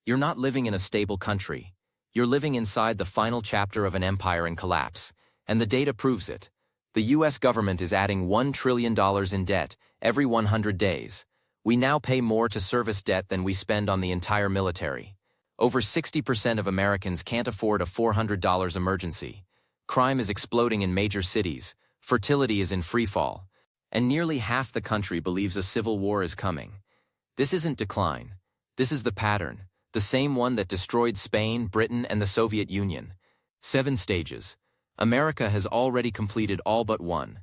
You're not living in a stable country. You're living inside the final chapter of an empire in collapse, and the data proves it. The U.S. government is adding $1 trillion in debt every 100 days. We now pay more to service debt than we spend on the entire military. Over 60% of Americans can't afford a $400 emergency. Crime is exploding in major cities, fertility is in freefall, and nearly half the country believes a civil war is coming. This isn't decline. This is the pattern, the same one that destroyed Spain, Britain, and the Soviet Union. 7 stages. America has already completed all but one.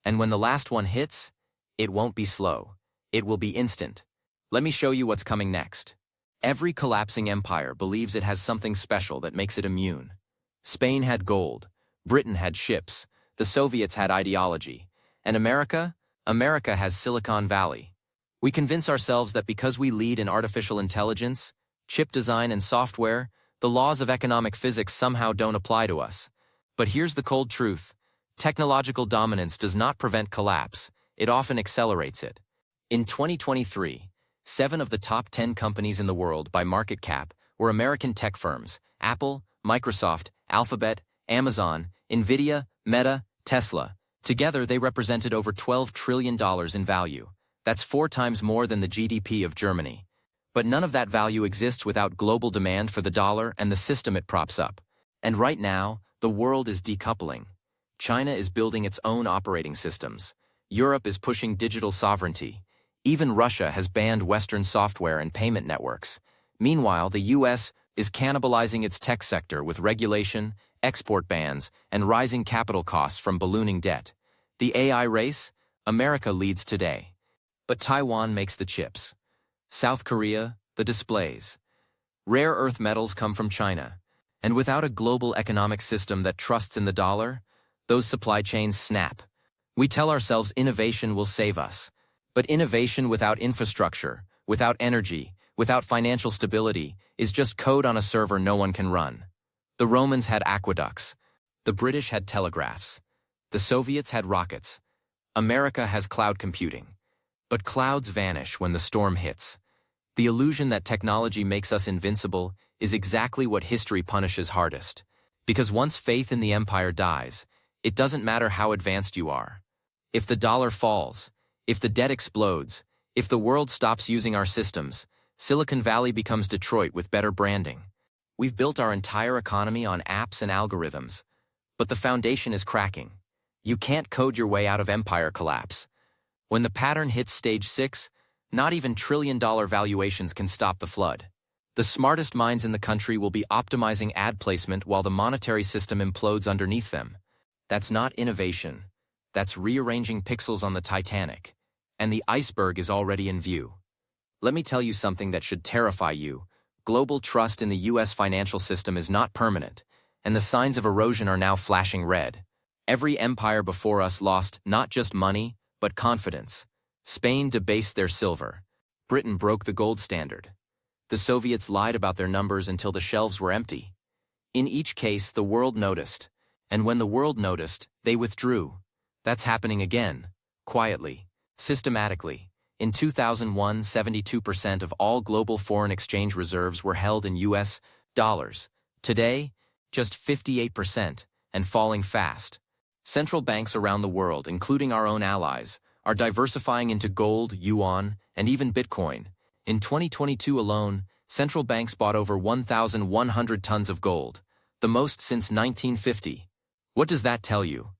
And when the last one hits, it won't be slow. It will be instant. Let me show you what's coming next. Every collapsing empire believes it has something special that makes it immune. Spain had gold, Britain had ships, the Soviets had ideology, and America has Silicon Valley. We convince ourselves that because we lead in artificial intelligence, chip design, and software, the laws of economic physics somehow don't apply to us. But here's the cold truth. Technological dominance does not prevent collapse, it often accelerates it. In 2023, 7 of the top 10 companies in the world by market cap were American tech firms: Apple, Microsoft, Alphabet, Amazon, Nvidia, Meta, Tesla. Together, they represented over $12 trillion in value. That's 4 times more than the GDP of Germany. But none of that value exists without global demand for the dollar and the system it props up. And right now, the world is decoupling. China is building its own operating systems. Europe is pushing digital sovereignty. Even Russia has banned Western software and payment networks. Meanwhile, the U.S. is cannibalizing its tech sector with regulation, export bans, and rising capital costs from ballooning debt. The AI race? America leads today. But Taiwan makes the chips. South Korea, the displays. Rare earth metals come from China. And without a global economic system that trusts in the dollar, those supply chains snap. We tell ourselves innovation will save us. But innovation without infrastructure, without energy, without financial stability, is just code on a server no one can run. The Romans had aqueducts. The British had telegraphs. The Soviets had rockets. America has cloud computing. But clouds vanish when the storm hits. The illusion that technology makes us invincible is exactly what history punishes hardest. Because once faith in the empire dies, it doesn't matter how advanced you are. If the dollar falls, if the debt explodes, if the world stops using our systems, Silicon Valley becomes Detroit with better branding. We've built our entire economy on apps and algorithms, but the foundation is cracking. You can't code your way out of empire collapse. When the pattern hits stage 6, not even trillion-dollar valuations can stop the flood. The smartest minds in the country will be optimizing ad placement while the monetary system implodes underneath them. That's not innovation. That's rearranging pixels on the Titanic. And the iceberg is already in view. Let me tell you something that should terrify you. Global trust in the U.S. financial system is not permanent, and the signs of erosion are now flashing red. Every empire before us lost not just money, but confidence. Spain debased their silver. Britain broke the gold standard. The Soviets lied about their numbers until the shelves were empty. In each case, the world noticed. And when the world noticed, they withdrew. That's happening again, quietly, systematically. In 2001, 72% of all global foreign exchange reserves were held in U.S. dollars. Today, just 58%, and falling fast. Central banks around the world, including our own allies, are diversifying into gold, yuan, and even Bitcoin. In 2022 alone, central banks bought over 1,100 tons of gold, the most since 1950. What does that tell you?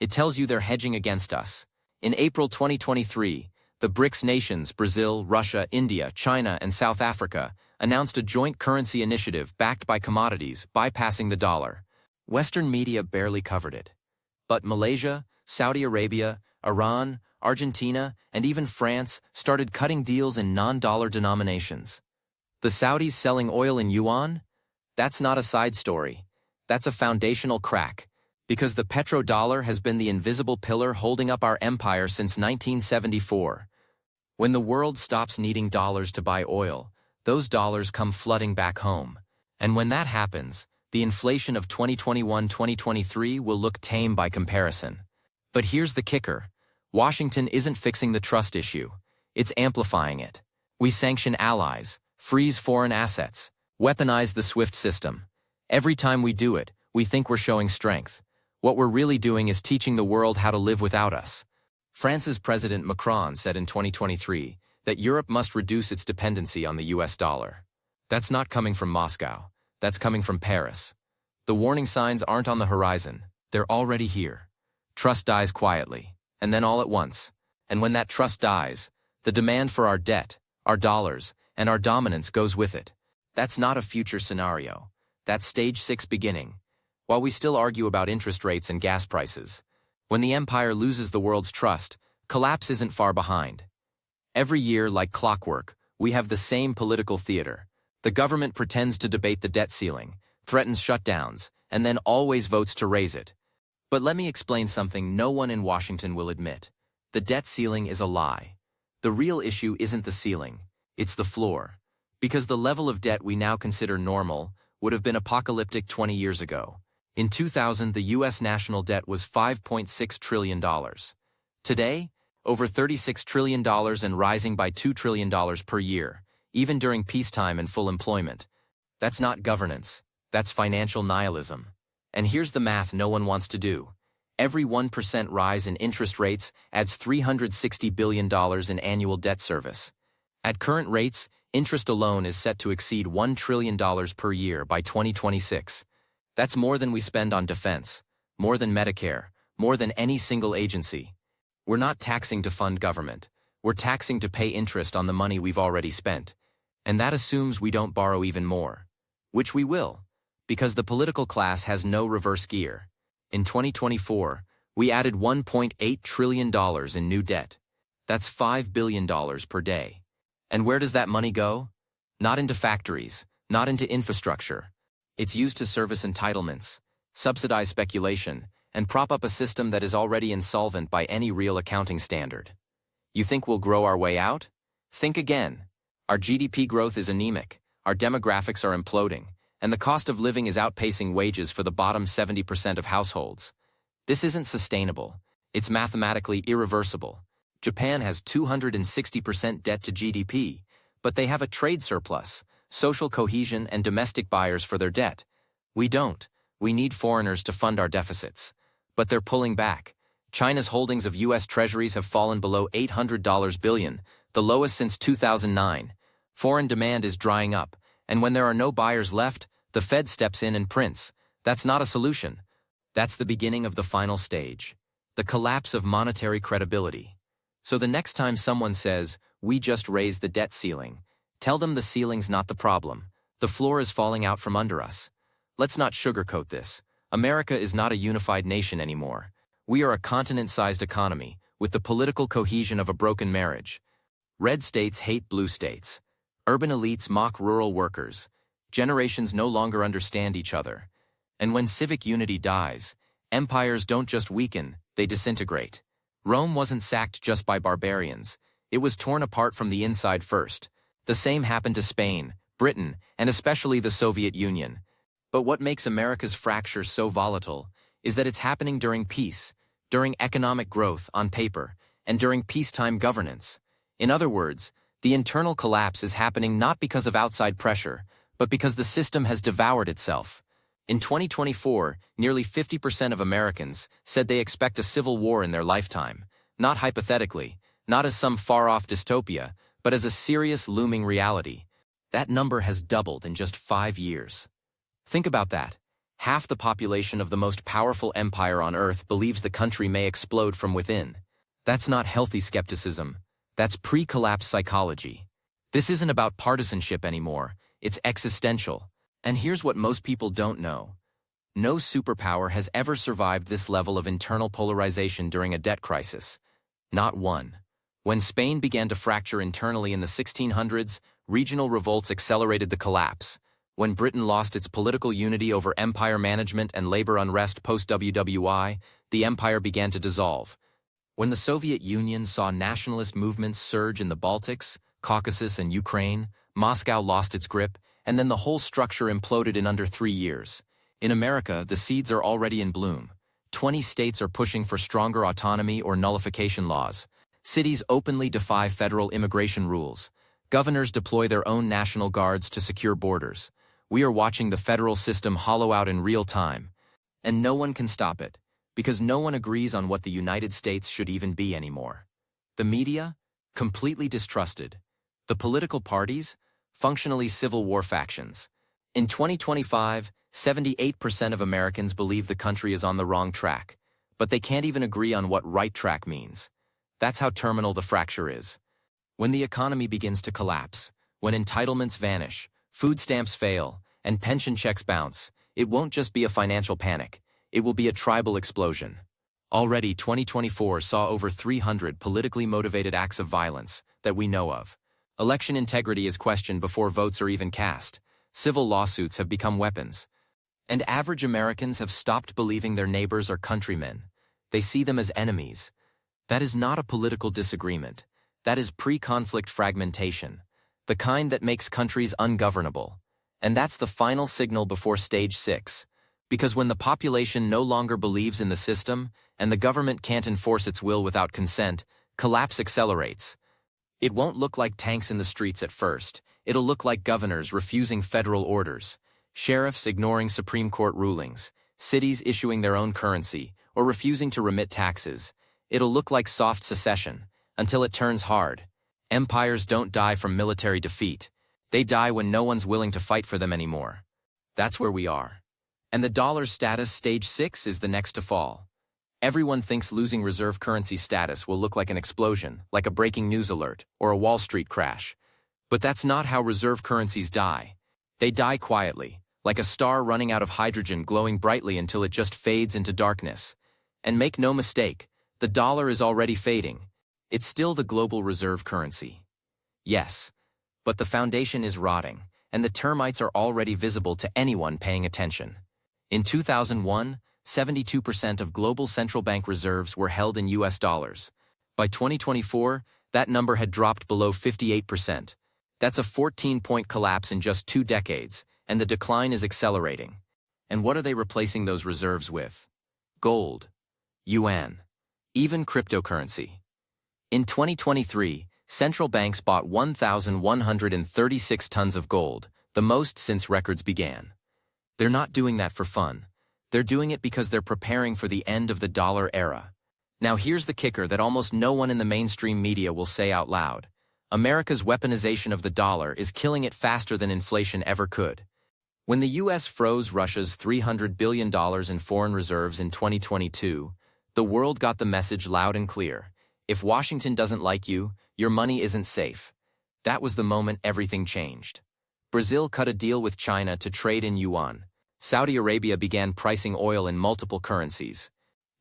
It tells you they're hedging against us. In April 2023, the BRICS nations, Brazil, Russia, India, China, and South Africa, announced a joint currency initiative backed by commodities, bypassing the dollar. Western media barely covered it. But Malaysia, Saudi Arabia, Iran, Argentina, and even France started cutting deals in non-dollar denominations. The Saudis selling oil in yuan? That's not a side story. That's a foundational crack. Because the petrodollar has been the invisible pillar holding up our empire since 1974. When the world stops needing dollars to buy oil, those dollars come flooding back home. And when that happens, the inflation of 2021-2023 will look tame by comparison. But here's the kicker. Washington isn't fixing the trust issue. It's amplifying it. We sanction allies, freeze foreign assets, Weaponize the SWIFT system. Every time we do it, we think we're showing strength. What we're really doing is teaching the world how to live without us. France's President Macron said in 2023 that Europe must reduce its dependency on the US dollar. That's not coming from Moscow. That's coming from Paris. The warning signs aren't on the horizon. They're already here. Trust dies quietly, and then all at once. And when that trust dies, the demand for our debt, our dollars, and our dominance goes with it. That's not a future scenario. That's stage 6 beginning. While we still argue about interest rates and gas prices, when the empire loses the world's trust, collapse isn't far behind. Every year, like clockwork, we have the same political theater. The government pretends to debate the debt ceiling, threatens shutdowns, and then always votes to raise it. But let me explain something no one in Washington will admit. The debt ceiling is a lie. The real issue isn't the ceiling, it's the floor. Because the level of debt we now consider normal would have been apocalyptic 20 years ago. In 2000, the U.S. national debt was $5.6 trillion. Today, over $36 trillion and rising by $2 trillion per year, even during peacetime and full employment. That's not governance. That's financial nihilism. And here's the math no one wants to do. Every 1% rise in interest rates adds $360 billion in annual debt service. At current rates, interest alone is set to exceed $1 trillion per year by 2026. That's more than we spend on defense, more than Medicare, more than any single agency. We're not taxing to fund government. We're taxing to pay interest on the money we've already spent. And that assumes we don't borrow even more. Which we will, because the political class has no reverse gear. In 2024, we added $1.8 trillion in new debt. That's $5 billion per day. And where does that money go? Not into factories, not into infrastructure. It's used to service entitlements, subsidize speculation, and prop up a system that is already insolvent by any real accounting standard. You think we'll grow our way out? Think again. Our GDP growth is anemic, our demographics are imploding, and the cost of living is outpacing wages for the bottom 70% of households. This isn't sustainable. It's mathematically irreversible. Japan has 260% debt to GDP, but they have a trade surplus, social cohesion, and domestic buyers for their debt. We don't. We need foreigners to fund our deficits. But they're pulling back. China's holdings of U.S. treasuries have fallen below $800 billion, the lowest since 2009. Foreign demand is drying up, and when there are no buyers left, the Fed steps in and prints. That's not a solution. That's the beginning of the final stage, the collapse of monetary credibility. So the next time someone says, "We just raised the debt ceiling," tell them the ceiling's not the problem. The floor is falling out from under us. Let's not sugarcoat this. America is not a unified nation anymore. We are a continent-sized economy, with the political cohesion of a broken marriage. Red states hate blue states. Urban elites mock rural workers. Generations no longer understand each other. And when civic unity dies, empires don't just weaken, they disintegrate. Rome wasn't sacked just by barbarians. It was torn apart from the inside first. The same happened to Spain, Britain, and especially the Soviet Union. But what makes America's fracture so volatile is that it's happening during peace, during economic growth on paper, and during peacetime governance. In other words, the internal collapse is happening not because of outside pressure, but because the system has devoured itself. In 2024, nearly 50% of Americans said they expect a civil war in their lifetime, not hypothetically, not as some far-off dystopia, but as a serious looming reality. That number has doubled in just 5 years. Think about that. Half the population of the most powerful empire on Earth believes the country may explode from within. That's not healthy skepticism. That's pre-collapse psychology. This isn't about partisanship anymore. It's existential. And here's what most people don't know. No superpower has ever survived this level of internal polarization during a debt crisis. Not one. When Spain began to fracture internally in the 1600s, regional revolts accelerated the collapse. When Britain lost its political unity over empire management and labor unrest post-WWI, the empire began to dissolve. When the Soviet Union saw nationalist movements surge in the Baltics, Caucasus, and Ukraine, Moscow lost its grip, and then the whole structure imploded in under 3 years. In America, the seeds are already in bloom. 20 states are pushing for stronger autonomy or nullification laws. Cities openly defy federal immigration rules. Governors deploy their own national guards to secure borders. We are watching the federal system hollow out in real time, and no one can stop it, because no one agrees on what the United States should even be anymore. The media? Completely distrusted. The political parties? Functionally civil war factions. In 2025, 78% of Americans believe the country is on the wrong track, but they can't even agree on what right track means. That's how terminal the fracture is. When the economy begins to collapse, when entitlements vanish, food stamps fail, and pension checks bounce, it won't just be a financial panic, it will be a tribal explosion. Already 2024 saw over 300 politically motivated acts of violence that we know of. Election integrity is questioned before votes are even cast. Civil lawsuits have become weapons. And average Americans have stopped believing their neighbors are countrymen. They see them as enemies. That is not a political disagreement. That is pre-conflict fragmentation, the kind that makes countries ungovernable. And that's the final signal before stage 6. Because when the population no longer believes in the system, and the government can't enforce its will without consent, collapse accelerates. It won't look like tanks in the streets at first. It'll look like governors refusing federal orders, sheriffs ignoring Supreme Court rulings, cities issuing their own currency, or refusing to remit taxes. It'll look like soft secession, until it turns hard. Empires don't die from military defeat. They die when no one's willing to fight for them anymore. That's where we are. And the dollar's status, stage 6, is the next to fall. Everyone thinks losing reserve currency status will look like an explosion, like a breaking news alert, or a Wall Street crash. But that's not how reserve currencies die. They die quietly, like a star running out of hydrogen glowing brightly until it just fades into darkness. And make no mistake, the dollar is already fading. It's still the global reserve currency. Yes, but the foundation is rotting, and the termites are already visible to anyone paying attention. In 2001, 72% of global central bank reserves were held in US dollars. By 2024, that number had dropped below 58%. That's a 14-point collapse in just 2 decades, and the decline is accelerating. And what are they replacing those reserves with? Gold, yuan, even cryptocurrency. In 2023, central banks bought 1,136 tons of gold, the most since records began. They're not doing that for fun. They're doing it because they're preparing for the end of the dollar era. Now here's the kicker that almost no one in the mainstream media will say out loud. America's weaponization of the dollar is killing it faster than inflation ever could. When the US froze Russia's $300 billion in foreign reserves in 2022, the world got the message loud and clear. If Washington doesn't like you, your money isn't safe. That was the moment everything changed. Brazil cut a deal with China to trade in yuan. Saudi Arabia began pricing oil in multiple currencies.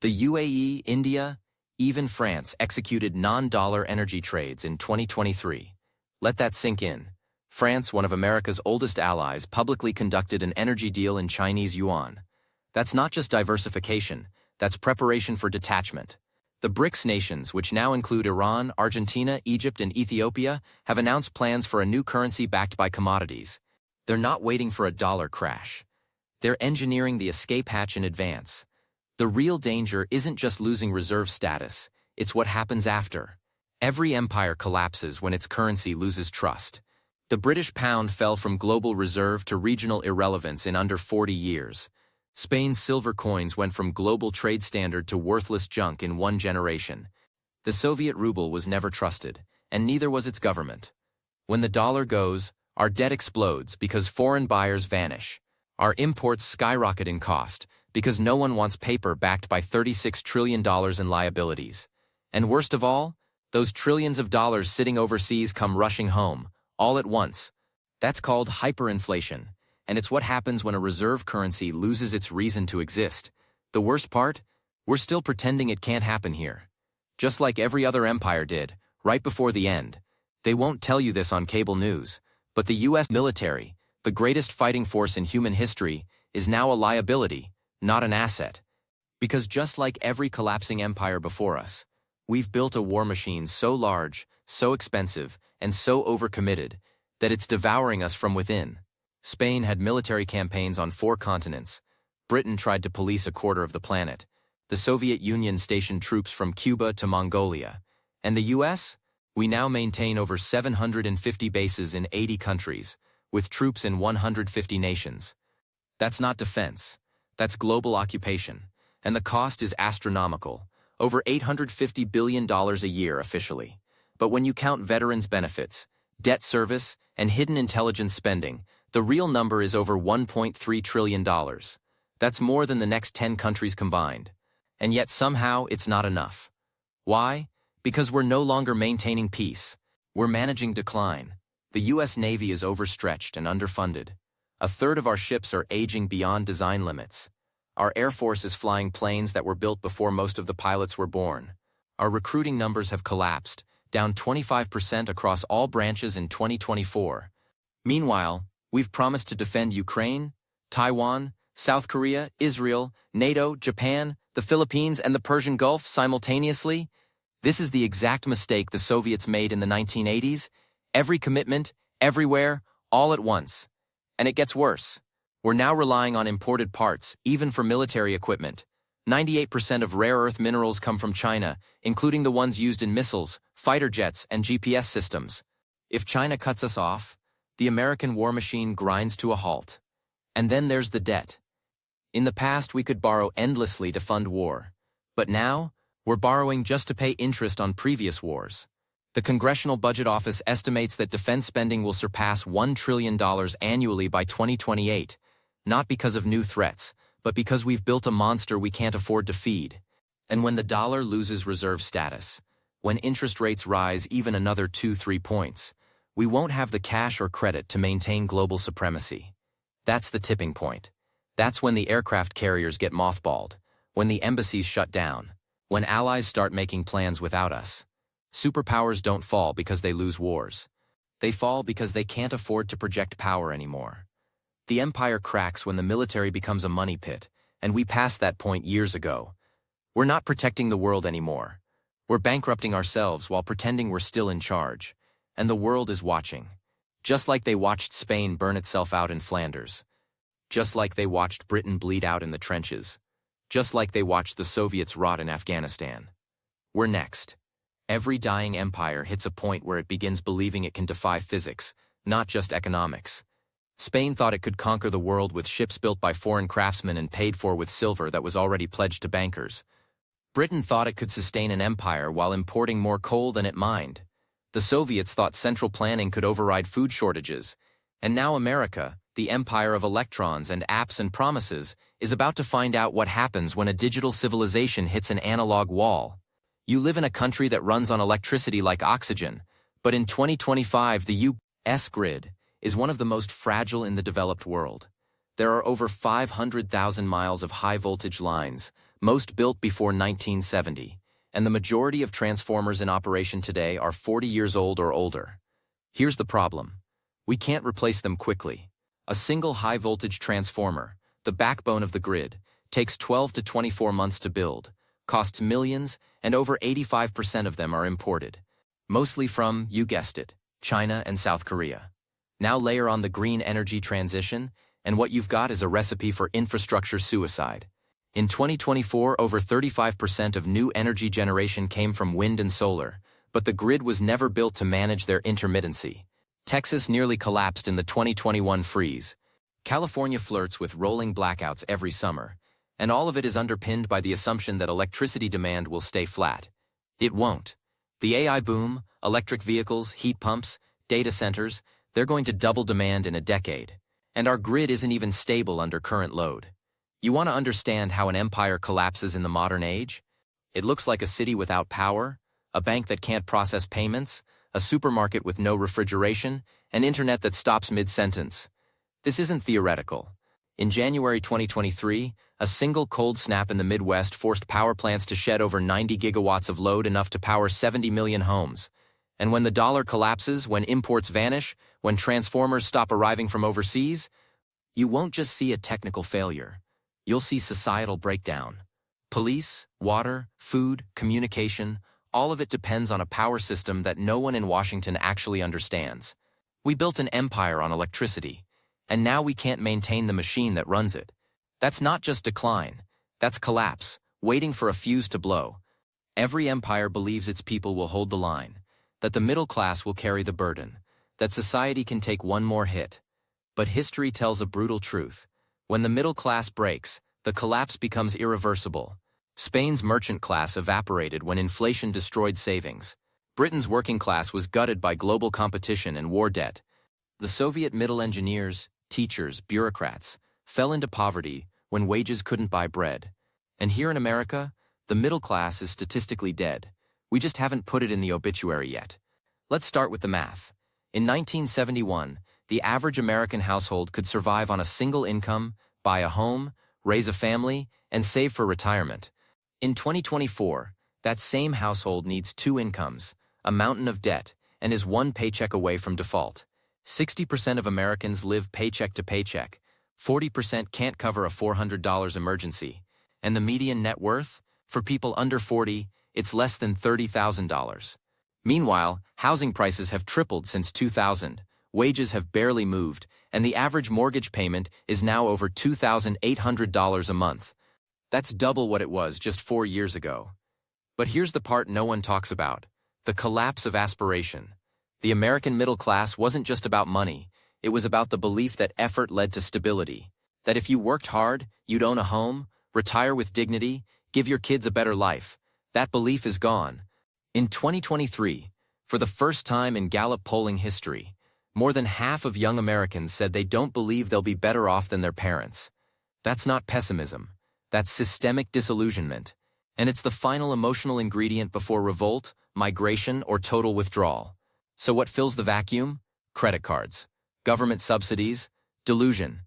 The UAE, India, even France executed non-dollar energy trades in 2023. Let that sink in. France, one of America's oldest allies, publicly conducted an energy deal in Chinese yuan. That's not just diversification, that's preparation for detachment. The BRICS nations, which now include Iran, Argentina, Egypt, and Ethiopia, have announced plans for a new currency backed by commodities. They're not waiting for a dollar crash. They're engineering the escape hatch in advance. The real danger isn't just losing reserve status, it's what happens after. Every empire collapses when its currency loses trust. The British pound fell from global reserve to regional irrelevance in under 40 years. Spain's silver coins went from global trade standard to worthless junk in 1 generation. The Soviet ruble was never trusted, and neither was its government. When the dollar goes, our debt explodes because foreign buyers vanish. Our imports skyrocket in cost because no one wants paper backed by $36 trillion in liabilities. And worst of all, those trillions of dollars sitting overseas come rushing home, all at once. That's called hyperinflation, and it's what happens when a reserve currency loses its reason to exist. The worst part? We're still pretending it can't happen here. Just like every other empire did, right before the end. They won't tell you this on cable news, but the US military, the greatest fighting force in human history, is now a liability, not an asset. Because just like every collapsing empire before us, we've built a war machine so large, so expensive, and so overcommitted that it's devouring us from within. Spain had military campaigns on 4 continents. Britain tried to police a quarter of the planet. The Soviet Union stationed troops from Cuba to Mongolia. And the US? We now maintain over 750 bases in 80 countries. with troops in 150 nations. That's not defense. That's global occupation. And the cost is astronomical, over $850 billion a year officially. But when you count veterans' benefits, debt service, and hidden intelligence spending, the real number is over $1.3 trillion. That's more than the next 10 countries combined. And yet somehow it's not enough. Why? Because we're no longer maintaining peace. We're managing decline. The U.S. Navy is overstretched and underfunded. A third of our ships are aging beyond design limits. Our Air Force is flying planes that were built before most of the pilots were born. Our recruiting numbers have collapsed, down 25% across all branches in 2024. Meanwhile, we've promised to defend Ukraine, Taiwan, South Korea, Israel, NATO, Japan, the Philippines, and the Persian Gulf simultaneously. This is the exact mistake the Soviets made in the 1980s. Every commitment, everywhere, all at once. And it gets worse. We're now relying on imported parts, even for military equipment. 98% of rare earth minerals come from China, including the ones used in missiles, fighter jets, and GPS systems. If China cuts us off, the American war machine grinds to a halt. And then there's the debt. In the past, we could borrow endlessly to fund war. But now, we're borrowing just to pay interest on previous wars. The Congressional Budget Office estimates that defense spending will surpass $1 trillion annually by 2028, not because of new threats, but because we've built a monster we can't afford to feed. And when the dollar loses reserve status, when interest rates rise even another 2-3 points, we won't have the cash or credit to maintain global supremacy. That's the tipping point. That's when the aircraft carriers get mothballed, when the embassies shut down, when allies start making plans without us. Superpowers don't fall because they lose wars. They fall because they can't afford to project power anymore. The empire cracks when the military becomes a money pit, and we passed that point years ago. We're not protecting the world anymore. We're bankrupting ourselves while pretending we're still in charge. And the world is watching. Just like they watched Spain burn itself out in Flanders. Just like they watched Britain bleed out in the trenches. Just like they watched the Soviets rot in Afghanistan. We're next. Every dying empire hits a point where it begins believing it can defy physics, not just economics. Spain thought it could conquer the world with ships built by foreign craftsmen and paid for with silver that was already pledged to bankers. Britain thought it could sustain an empire while importing more coal than it mined. The Soviets thought central planning could override food shortages. And now America, the empire of electrons and apps and promises, is about to find out what happens when a digital civilization hits an analog wall. You live in a country that runs on electricity like oxygen, but in 2025 the U.S. grid is one of the most fragile in the developed world. There are over 500,000 miles of high-voltage lines, most built before 1970, and the majority of transformers in operation today are 40 years old or older. Here's the problem. We can't replace them quickly. A single high-voltage transformer, the backbone of the grid, takes 12 to 24 months to build, costs millions, and over 85% of them are imported. Mostly from, you guessed it, China and South Korea. Now layer on the green energy transition, and what you've got is a recipe for infrastructure suicide. In 2024, over 35% of new energy generation came from wind and solar, but the grid was never built to manage their intermittency. Texas nearly collapsed in the 2021 freeze. California flirts with rolling blackouts every summer, and all of it is underpinned by the assumption that electricity demand will stay flat. It won't. The AI boom, electric vehicles, heat pumps, data centers, they're going to double demand in a decade. And our grid isn't even stable under current load. You want to understand how an empire collapses in the modern age? It looks like a city without power, a bank that can't process payments, a supermarket with no refrigeration, an internet that stops mid-sentence. This isn't theoretical. In January 2023, a single cold snap in the Midwest forced power plants to shed over 90 gigawatts of load, enough to power 70 million homes. And when the dollar collapses, when imports vanish, when transformers stop arriving from overseas, you won't just see a technical failure. You'll see societal breakdown. Police, water, food, communication, all of it depends on a power system that no one in Washington actually understands. We built an empire on electricity, and now we can't maintain the machine that runs it. That's not just decline, that's collapse, waiting for a fuse to blow. Every empire believes its people will hold the line, that the middle class will carry the burden, that society can take one more hit. But history tells a brutal truth. When the middle class breaks, the collapse becomes irreversible. Spain's merchant class evaporated when inflation destroyed savings. Britain's working class was gutted by global competition and war debt. The Soviet middle engineers, teachers, bureaucrats fell into poverty when wages couldn't buy bread. And here in America, the middle class is statistically dead. We just haven't put it in the obituary yet. Let's start with the math. In 1971, the average American household could survive on a single income, buy a home, raise a family, and save for retirement. In 2024, that same household needs 2 incomes, a mountain of debt, and is 1 paycheck away from default. 60% of Americans live paycheck to paycheck. 40% can't cover a $400 emergency. And the median net worth? For people under 40, it's less than $30,000. Meanwhile, housing prices have tripled since 2000. Wages have barely moved, and the average mortgage payment is now over $2,800 a month. That's double what it was just 4 years ago. But here's the part no one talks about: the collapse of aspiration. The American middle class wasn't just about money, it was about the belief that effort led to stability. That if you worked hard, you'd own a home, retire with dignity, give your kids a better life. That belief is gone. In 2023, for the first time in Gallup polling history, more than half of young Americans said they don't believe they'll be better off than their parents. That's not pessimism. That's systemic disillusionment. And it's the final emotional ingredient before revolt, migration, or total withdrawal. So what fills the vacuum? Credit cards, government subsidies, delusion.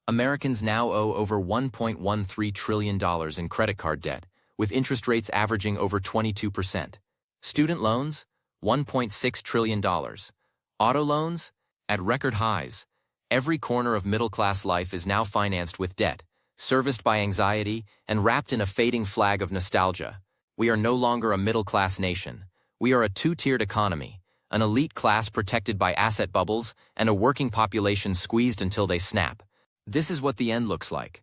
Americans now owe over $1.13 trillion in credit card debt, with interest rates averaging over 22%. Student loans? $1.6 trillion. Auto loans? At record highs. Every corner of middle-class life is now financed with debt, serviced by anxiety, and wrapped in a fading flag of nostalgia. We are no longer a middle-class nation. We are a two-tiered economy, an elite class protected by asset bubbles, and a working population squeezed until they snap. This is what the end looks like.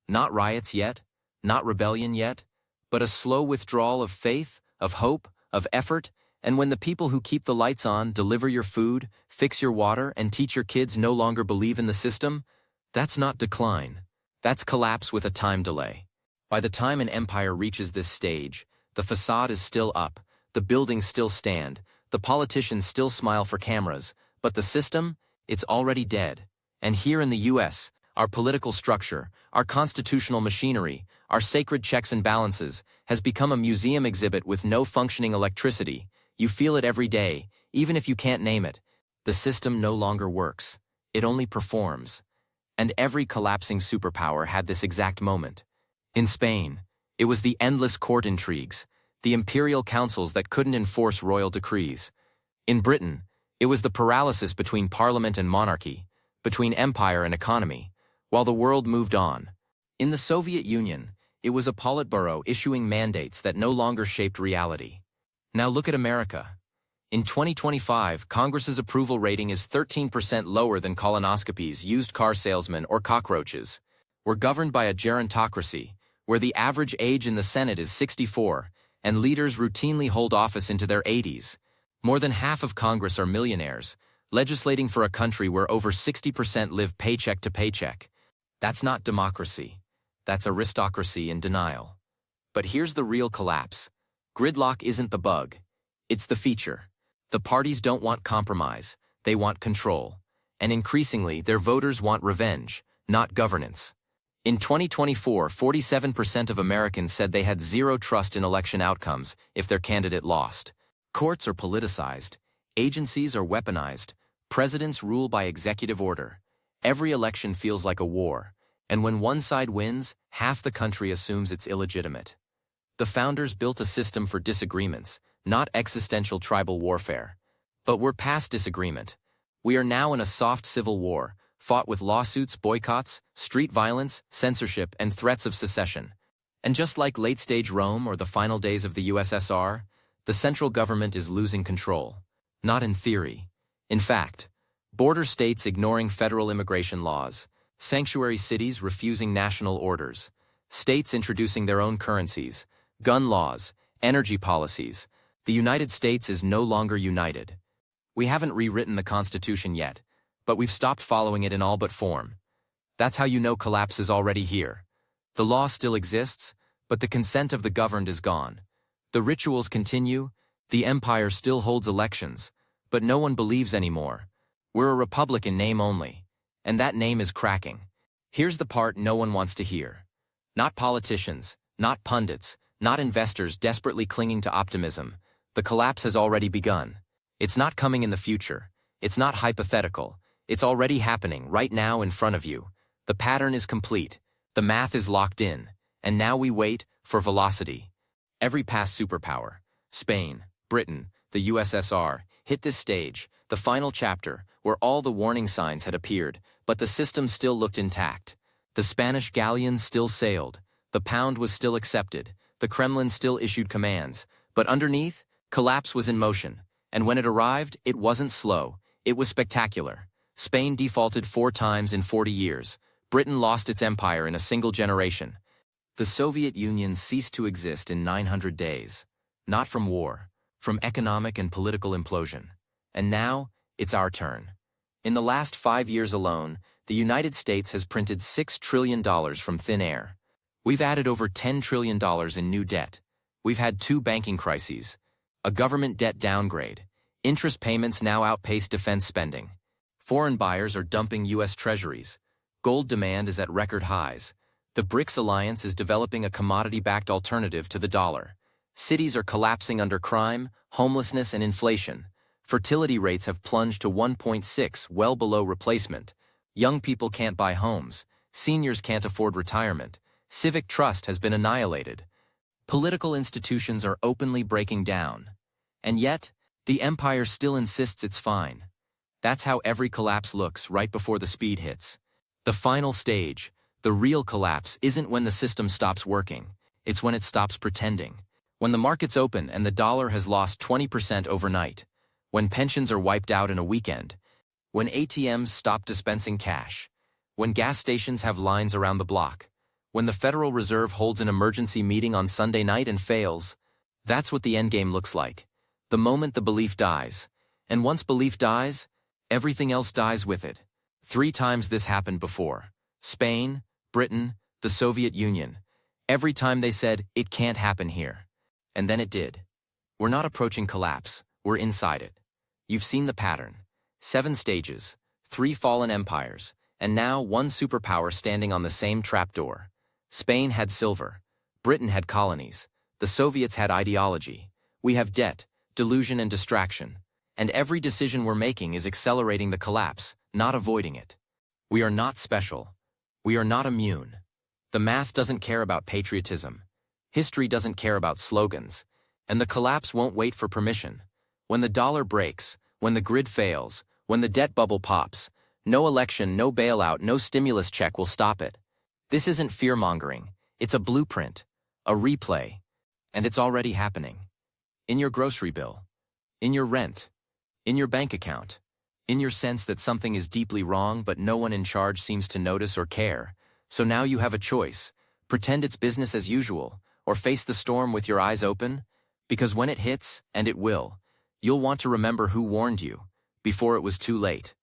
Not riots yet, not rebellion yet, but a slow withdrawal of faith, of hope, of effort, and when the people who keep the lights on, deliver your food, fix your water, and teach your kids no longer believe in the system, that's not decline. That's collapse with a time delay. By the time an empire reaches this stage, the facade is still up, the buildings still stand, the politicians still smile for cameras, but the system, it's already dead. And here in the U.S., our political structure, our constitutional machinery, our sacred checks and balances, has become a museum exhibit with no functioning electricity. You feel it every day, even if you can't name it. The system no longer works. It only performs. And every collapsing superpower had this exact moment. In Spain, it was the endless court intrigues, the imperial councils that couldn't enforce royal decrees. In Britain, it was the paralysis between parliament and monarchy, between empire and economy, while the world moved on. In the Soviet Union, it was a Politburo issuing mandates that no longer shaped reality. Now look at America. In 2025, Congress's approval rating is 13% lower than colonoscopies, used car salesmen, or cockroaches. We're governed by a gerontocracy, where the average age in the Senate is 64, and leaders routinely hold office into their 80s. More than half of Congress are millionaires, legislating for a country where over 60% live paycheck to paycheck. That's not democracy. That's aristocracy in denial. But here's the real collapse. Gridlock isn't the bug. It's the feature. The parties don't want compromise. They want control. And increasingly, their voters want revenge, not governance. In 2024, 47% of Americans said they had zero trust in election outcomes if their candidate lost. Courts are politicized. Agencies are weaponized. Presidents rule by executive order. Every election feels like a war. And when one side wins, half the country assumes it's illegitimate. The founders built a system for disagreements, not existential tribal warfare. But we're past disagreement. We are now in a soft civil war, fought with lawsuits, boycotts, street violence, censorship, and threats of secession. And just like late-stage Rome or the final days of the USSR, the central government is losing control. Not in theory. In fact, border states ignoring federal immigration laws, sanctuary cities refusing national orders, states introducing their own currencies, gun laws, energy policies. The United States is no longer united. We haven't rewritten the Constitution yet, but we've stopped following it in all but form. That's how you know collapse is already here. The law still exists, but the consent of the governed is gone. The rituals continue, the empire still holds elections, but no one believes anymore. We're a republic in name only, and that name is cracking. Here's the part no one wants to hear. Not politicians, not pundits, not investors desperately clinging to optimism. The collapse has already begun. It's not coming in the future. It's not hypothetical. It's already happening right now in front of you. The pattern is complete. The math is locked in. And now we wait for velocity. Every past superpower, Spain, Britain, the USSR, hit this stage, the final chapter, where all the warning signs had appeared, but the system still looked intact. The Spanish galleons still sailed. The pound was still accepted. The Kremlin still issued commands. But underneath, collapse was in motion. And when it arrived, it wasn't slow. It was spectacular. Spain defaulted 4 times in 40 years. Britain lost its empire in a single generation. The Soviet Union ceased to exist in 900 days. Not from war, from economic and political implosion. And now, it's our turn. In the last 5 years alone, the United States has printed $6 trillion from thin air. We've added over $10 trillion in new debt. We've had 2 banking crises, a government debt downgrade. Interest payments now outpace defense spending. Foreign buyers are dumping U.S. treasuries. Gold demand is at record highs. The BRICS alliance is developing a commodity-backed alternative to the dollar. Cities are collapsing under crime, homelessness, and inflation. Fertility rates have plunged to 1.6, well below replacement. Young people can't buy homes. Seniors can't afford retirement. Civic trust has been annihilated. Political institutions are openly breaking down. And yet, the empire still insists it's fine. That's how every collapse looks right before the speed hits. The final stage, the real collapse, isn't when the system stops working. It's when it stops pretending. When the markets open and the dollar has lost 20% overnight. When pensions are wiped out in a weekend. When ATMs stop dispensing cash. When gas stations have lines around the block. When the Federal Reserve holds an emergency meeting on Sunday night and fails. That's what the endgame looks like. The moment the belief dies. And once belief dies, everything else dies with it. 3 times this happened before. Spain, Britain, the Soviet Union. Every time they said, it can't happen here. And then it did. We're not approaching collapse, we're inside it. You've seen the pattern. 7 stages, 3 fallen empires, and now 1 superpower standing on the same trapdoor. Spain had silver. Britain had colonies. The Soviets had ideology. We have debt, delusion, and distraction. And every decision we're making is accelerating the collapse, not avoiding it. We are not special. We are not immune. The math doesn't care about patriotism. History doesn't care about slogans. And the collapse won't wait for permission. When the dollar breaks, when the grid fails, when the debt bubble pops, no election, no bailout, no stimulus check will stop it. This isn't fear-mongering. It's a blueprint, a replay. And it's already happening. In your grocery bill. In your rent. In your bank account. In your sense that something is deeply wrong but no one in charge seems to notice or care. So now you have a choice. Pretend it's business as usual, or face the storm with your eyes open. Because when it hits, and it will, you'll want to remember who warned you, before it was too late.